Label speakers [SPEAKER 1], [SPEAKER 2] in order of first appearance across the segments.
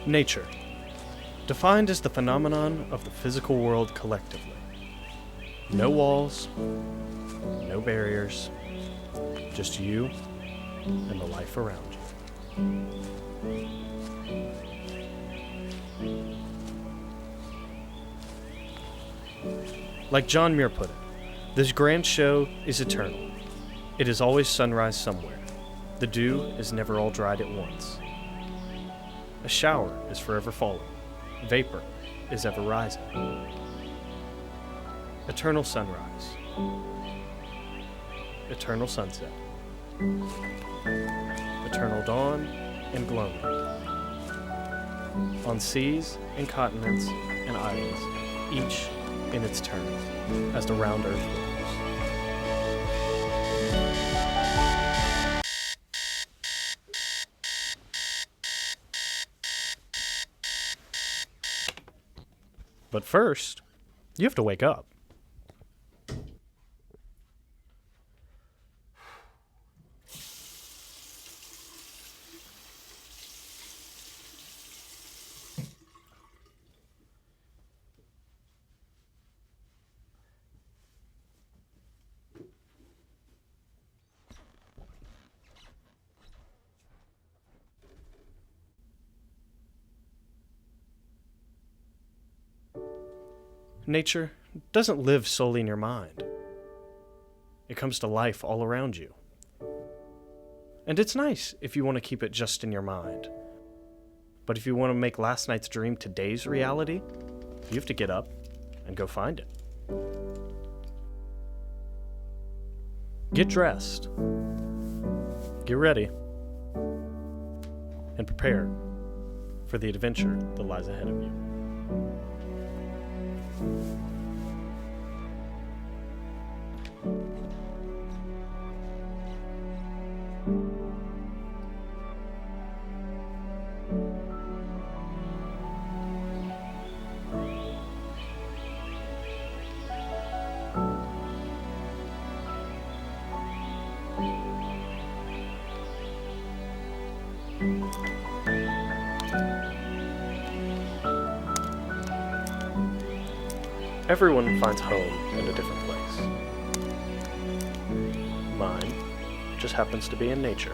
[SPEAKER 1] Nature, defined as the phenomenon of the physical world collectively. No walls, no barriers, just you and the life around you. Like John Muir put it, this grand show is eternal. It is always sunrise somewhere. The dew is never all dried at once. A shower is forever falling. Vapor is ever rising. Eternal sunrise. Eternal sunset. Eternal dawn and gloaming. On seas and continents and islands, each in its turn, as the round earth rolls. But first, you have to wake up. Nature doesn't live solely in your mind. It comes to life all around you. And it's nice if you want to keep it just in your mind. But if you want to make last night's dream today's reality, you have to get up and go find it. Get dressed. Get ready. And prepare for the adventure that lies ahead of you. Everyone finds home in a different place. Mine just happens to be in nature.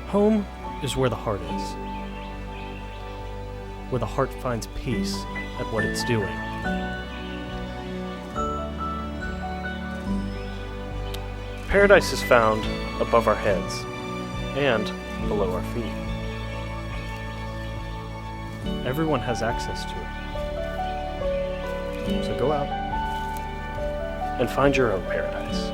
[SPEAKER 1] Home is where the heart is. Where the heart finds peace at what it's doing. Paradise is found above our heads and below our feet. Everyone has access to it. So go out and find your own paradise.